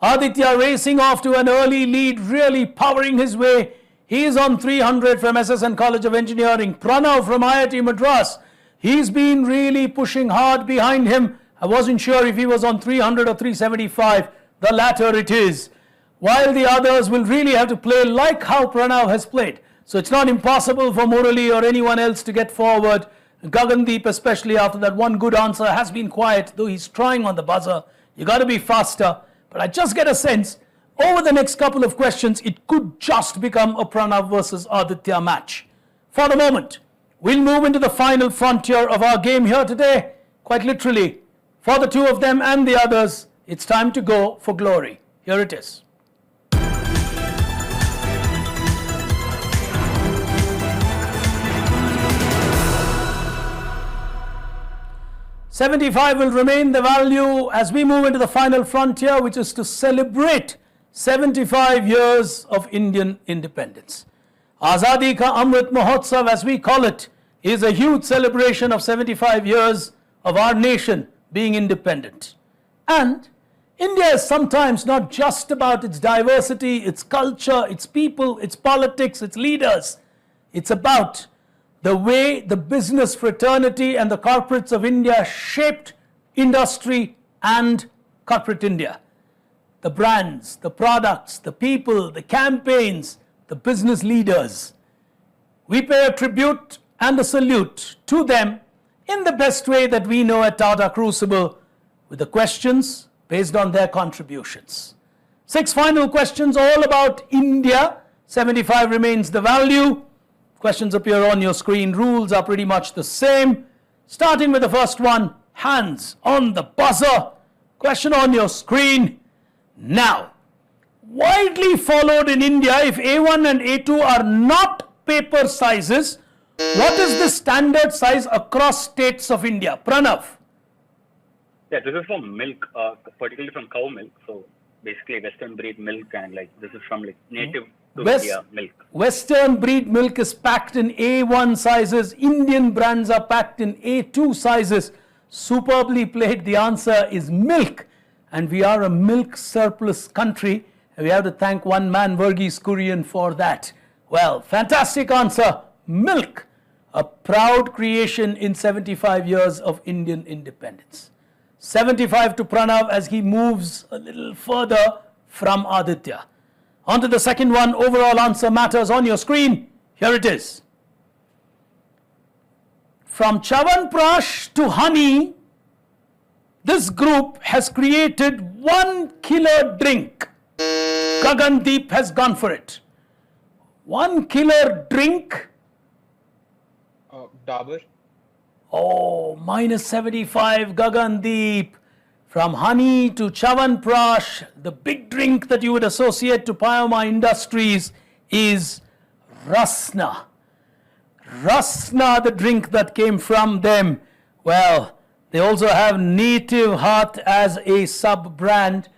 Aditya racing off to an early lead, really powering his way. He is on 300 from SSN College of Engineering. Pranav from IIT Madras, he's been really pushing hard behind him. I wasn't sure if he was on 300 or 375. The latter it is. While the others will really have to play like how Pranav has played. So it's not impossible for Murali or anyone else to get forward. Gagandeep, especially after that one good answer, has been quiet, though he's trying on the buzzer. You got to be faster. But I just get a sense, over the next couple of questions, it could just become a Pranav versus Aditya match. For the moment, we'll move into the final frontier of our game here today. Quite literally, for the two of them and the others, it's time to go for glory. Here it is. 75 will remain the value as we move into the final frontier, which is to celebrate 75 years of Indian independence. Azadi Ka Amrit Mahotsav, as we call it, is a huge celebration of 75 years of our nation being independent. And India is sometimes not just about its diversity, its culture, its people, its politics, its leaders. It's about the way the business fraternity and the corporates of India shaped industry and corporate India. The brands, the products, the people, the campaigns, the business leaders. We pay a tribute and a salute to them in the best way that we know at Tata Crucible, with the questions based on their contributions. 6 final questions all about India. 75 remains the value. Questions appear on your screen. Rules are pretty much the same. Starting with the first one, hands on the buzzer. Question on your screen. Now, widely followed in India, if A1 and A2 are not paper sizes, what is the standard size across states of India? Pranav. Yeah, this is from milk, particularly from cow milk. So basically Western breed milk, and like this is from like native to India milk. Western breed milk is packed in A1 sizes. Indian brands are packed in A2 sizes. Superbly played. The answer is milk. And we are a milk surplus country. And we have to thank one man, Verghese Kurian, for that. Well, fantastic answer. Milk. A proud creation in 75 years of Indian independence. 75 to Pranav as he moves a little further from Aditya. On to the second one. Overall answer matters on your screen. Here it is. From Chavanprash to honey, this group has created one killer drink. Gagandeep has gone for it. One killer drink. Dabur. Oh, minus 75, Gagandeep. From honey to Chavanprash, the big drink that you would associate to Payama Industries is Rasna. Rasna, the drink that came from them. Well, they also have Native Heart as a sub-brand.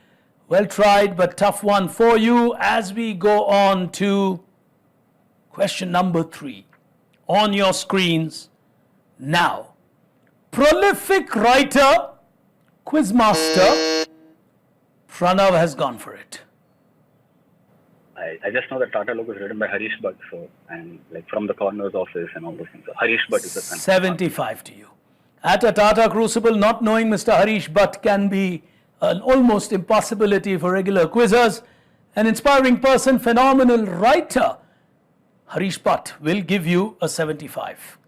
Well tried, but tough one for you as we go on to question number 3 on your screens now. Prolific writer, quizmaster, Pranav has gone for it. I just know that Tata logo is written by Harish Bhatt, so, and like from the corner's office and all those things. So Harish Bhatt is the 75 to you. At a Tata Crucible, not knowing Mr. Harish Bhatt can be an almost impossibility for regular quizzers. An inspiring person, phenomenal writer, Harish Bhatt will give you a 75.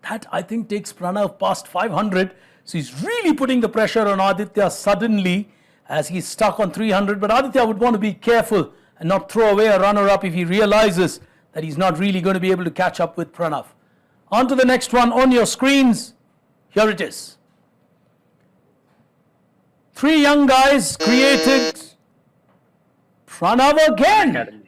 That, I think, takes Pranav past 500. So he's really putting the pressure on Aditya suddenly as he's stuck on 300. But Aditya would want to be careful and not throw away a runner-up if he realizes that he's not really going to be able to catch up with Pranav. On to the next one on your screens. Here it is. Three young guys created Pranav again.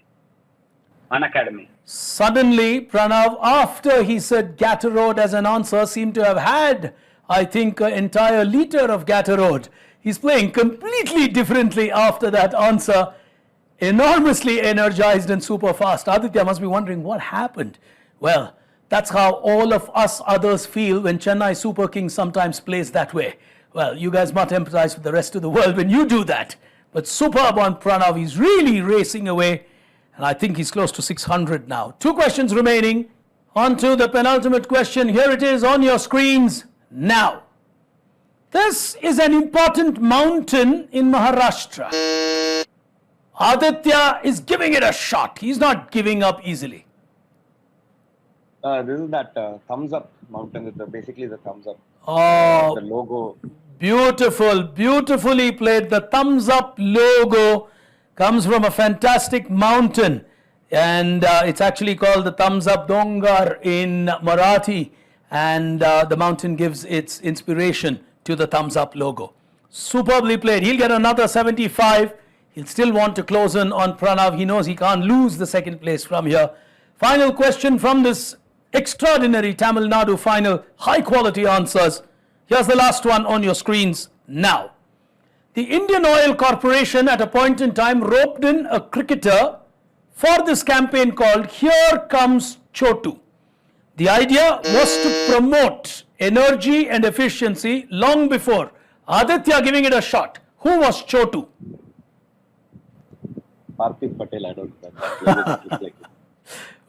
Unacademy. Suddenly, Pranav, after he said Gatterode as an answer, seemed to have had, I think, an entire liter of Gatterode. He's playing completely differently after that answer. Enormously energized and super fast. Aditya must be wondering what happened. Well, that's how all of us others feel when Chennai Super Kings sometimes plays that way. Well, you guys must empathize with the rest of the world when you do that. But superb on Pranav. He's really racing away. And I think he's close to 600 now. 2 questions remaining. On to the penultimate question. Here it is on your screens now. This is an important mountain in Maharashtra. Aditya is giving it a shot. He's not giving up easily. This is that thumbs up mountain with basically the thumbs up. Oh, the logo. Beautiful, beautifully played. The thumbs up logo comes from a fantastic mountain, and it's actually called the Thumbs Up Dongar in Marathi, and the mountain gives its inspiration to the thumbs up logo. Superbly played. He'll get another 75. He'll still want to close in on Pranav. He knows he can't lose the second place from here. Final question from this extraordinary Tamil Nadu final. High quality answers. Here's the last one on your screens now. The Indian Oil Corporation at a point in time roped in a cricketer for this campaign called Here Comes Chotu. The idea was to promote energy and efficiency long before. Aditya giving it a shot. Who was Chotu? Parthiv Patel, I don't know.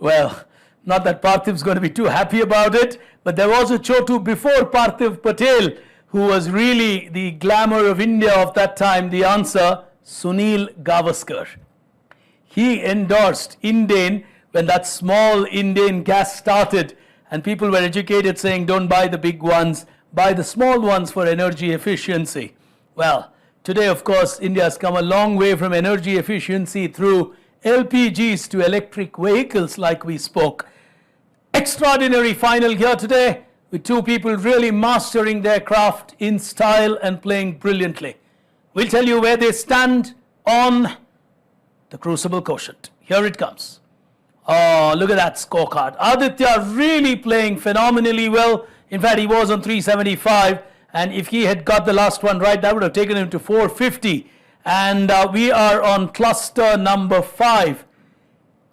Well, not that Parthiv's going to be too happy about it, but there was a Chotu before Parthiv Patel who was really the glamour of India of that time. The answer, Sunil Gavaskar. He endorsed Indane when that small Indane gas started, and people were educated saying don't buy the big ones, buy the small ones for energy efficiency. Well, today, of course, India has come a long way from energy efficiency through LPGs to electric vehicles like we spoke. Extraordinary final here today with 2 people really mastering their craft in style and playing brilliantly. We'll tell you where they stand on the Crucible quotient. Here it comes. Oh, look at that scorecard. Aditya really playing phenomenally well. In fact, he was on 375. And if he had got the last one right, that would have taken him to 450. And we are on cluster number 5.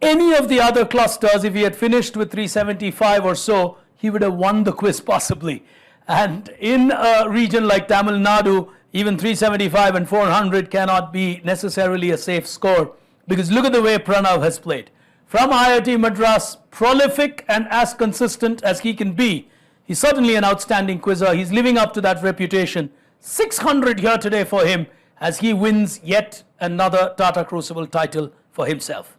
Any of the other clusters, if he had finished with 375 or so, he would have won the quiz possibly. And in a region like Tamil Nadu, even 375 and 400 cannot be necessarily a safe score. Because look at the way Pranav has played. From IIT Madras, prolific and as consistent as he can be. He's certainly an outstanding quizzer. He's living up to that reputation. 600 here today for him as he wins yet another Tata Crucible title for himself.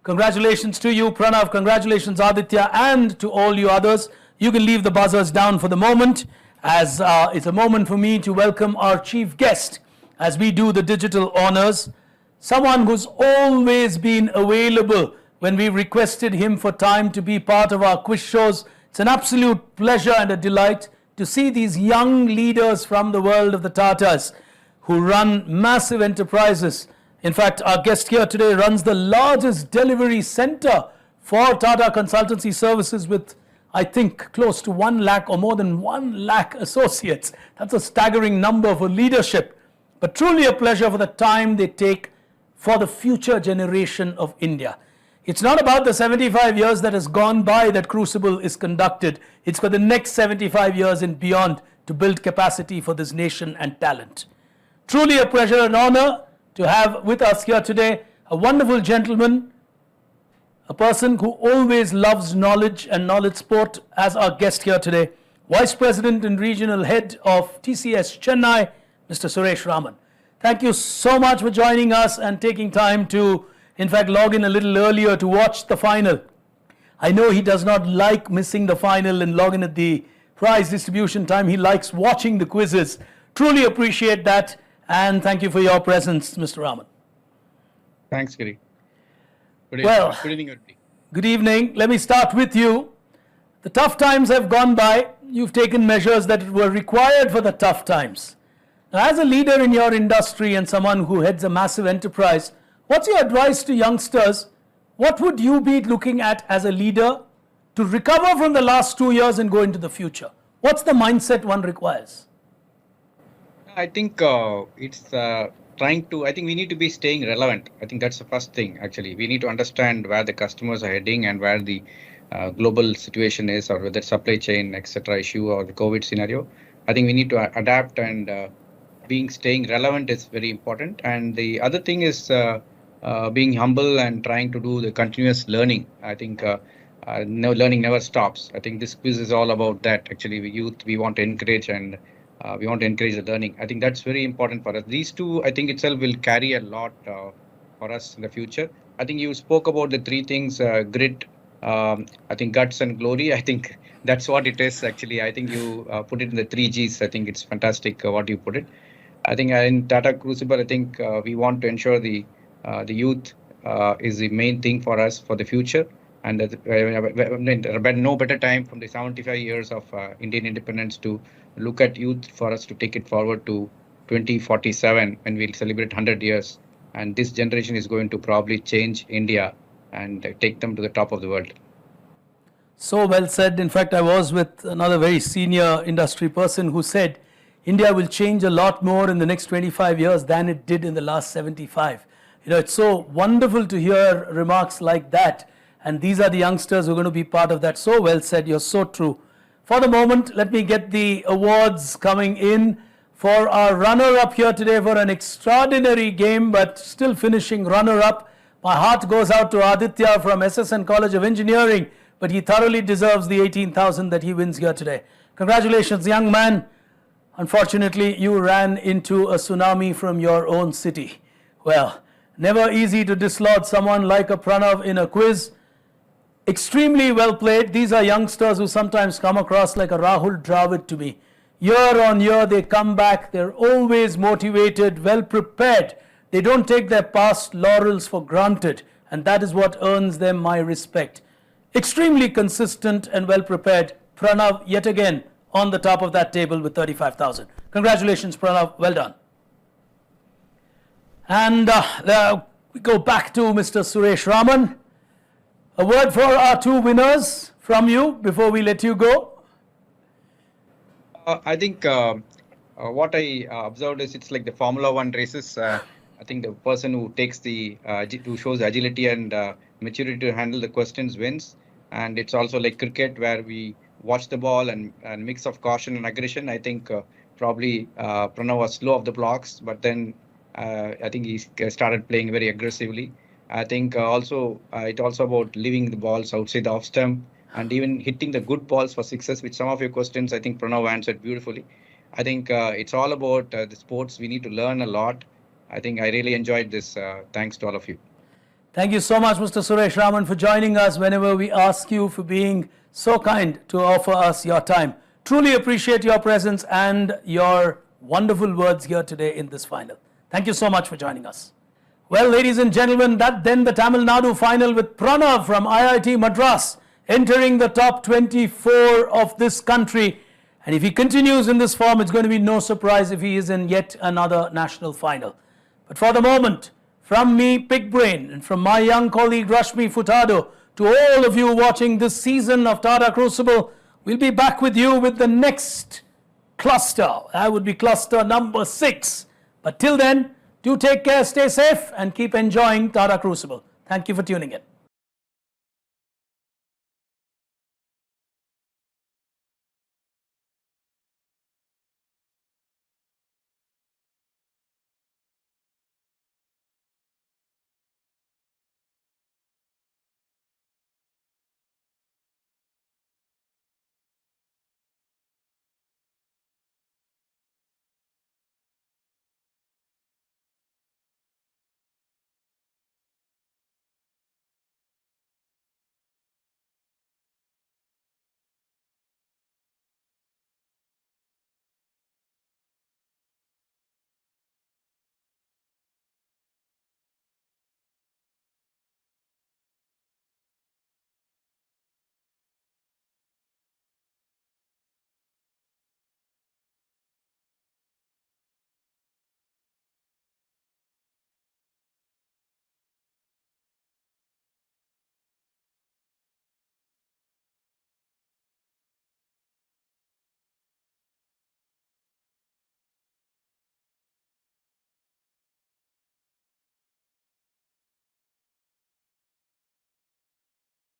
Congratulations to you, Pranav. Congratulations, Aditya, and to all you others. You can leave the buzzers down for the moment, as it's a moment for me to welcome our chief guest as we do the digital honors. Someone who's always been available when we requested him for time to be part of our quiz shows. It's an absolute pleasure and a delight to see these young leaders from the world of the Tatas who run massive enterprises. In fact, our guest here today runs the largest delivery center for Tata Consultancy Services with, I think, close to 1 lakh or more than 1 lakh associates. That's a staggering number for leadership, but truly a pleasure for the time they take for the future generation of India. It's not about the 75 years that has gone by that Crucible is conducted. It's for the next 75 years and beyond to build capacity for this nation and talent. Truly a pleasure and honor to have with us here today a wonderful gentleman, a person who always loves knowledge and knowledge sport as our guest here today, Vice President and Regional Head of TCS Chennai, Mr. Suresh Raman. Thank you so much for joining us and taking time to, in fact, log in a little earlier to watch the final. I know he does not like missing the final and log in at the prize distribution time. He likes watching the quizzes. Truly appreciate that. And thank you for your presence, Mr. Raman. Thanks, Giri. Good evening, everybody. Good evening. Let me start with you. The tough times have gone by. You've taken measures that were required for the tough times. Now, as a leader in your industry and someone who heads a massive enterprise, what's your advice to youngsters? What would you be looking at as a leader to recover from the last 2 years and go into the future? What's the mindset one requires? I think it's trying to, I think we need to be staying relevant. I think that's the first thing, actually. We need to understand where the customers are heading and where the global situation is, or whether supply chain, etc. issue or the COVID scenario. I think we need to adapt, and staying relevant is very important. And the other thing is being humble and trying to do the continuous learning. I think no, learning never stops. I think this quiz is all about that. Actually, we want to encourage, and we want to encourage the learning. I think that's very important for us. These two, I think itself will carry a lot for us in the future. I think you spoke about the three things: grit, I think guts and glory. I think that's what it is, actually. I think you put it in the 3 Gs. I think it's fantastic what you put it. I think in Tata Crucible, I think we want to ensure the youth is the main thing for us for the future. And no better time from the 75 years of Indian independence to look at youth for us to take it forward to 2047 when we'll celebrate 100 years. And this generation is going to probably change India and take them to the top of the world. So well said. In fact, I was with another very senior industry person who said India will change a lot more in the next 25 years than it did in the last 75. You know, it's so wonderful to hear remarks like that. And these are the youngsters who are going to be part of that. So well said. You're so true. For the moment, let me get the awards coming in for our runner-up here today for an extraordinary game, but still finishing runner-up. My heart goes out to Aditya from SSN College of Engineering, but he thoroughly deserves the 18,000 that he wins here today. Congratulations, young man. Unfortunately, you ran into a tsunami from your own city. Well, never easy to dislodge someone like a Pranav in a quiz. Extremely well played. These are youngsters who sometimes come across like a Rahul Dravid to me. Year on year, they come back. They're always motivated, well prepared. They don't take their past laurels for granted, and that is what earns them my respect. Extremely consistent and well prepared. Pranav, yet again, on the top of that table with 35,000. Congratulations, Pranav. Well done. And we go back to Mr. Suresh Raman. A word for our two winners from you before we let you go. I think what I observed is it's like the Formula One races. I think the person who takes who shows agility and maturity to handle the questions wins. And it's also like cricket, where we watch the ball and mix of caution and aggression. I think probably Pranav was slow off the blocks, but then I think he started playing very aggressively. I think it's also about leaving the balls outside the off stump and even hitting the good balls for sixes, which some of your questions I think Pranav answered beautifully. I think it's all about the sports. We need to learn a lot. I think I really enjoyed this. Thanks to all of you. Thank you so much, Mr. Suresh Raman, for joining us whenever we ask you, for being so kind to offer us your time. Truly appreciate your presence and your wonderful words here today in this final. Thank you so much for joining us. Well, ladies and gentlemen, that then the Tamil Nadu final with Pranav from IIT Madras entering the top 24 of this country. And if he continues in this form, it's going to be no surprise if he is in yet another national final. But for the moment, from me, Pig Brain, and from my young colleague Rashmi Furtado, to all of you watching this season of Tata Crucible, we'll be back with you with the next cluster. That would be cluster number 6. But till then, do take care, stay safe, and keep enjoying Tata Crucible. Thank you for tuning in.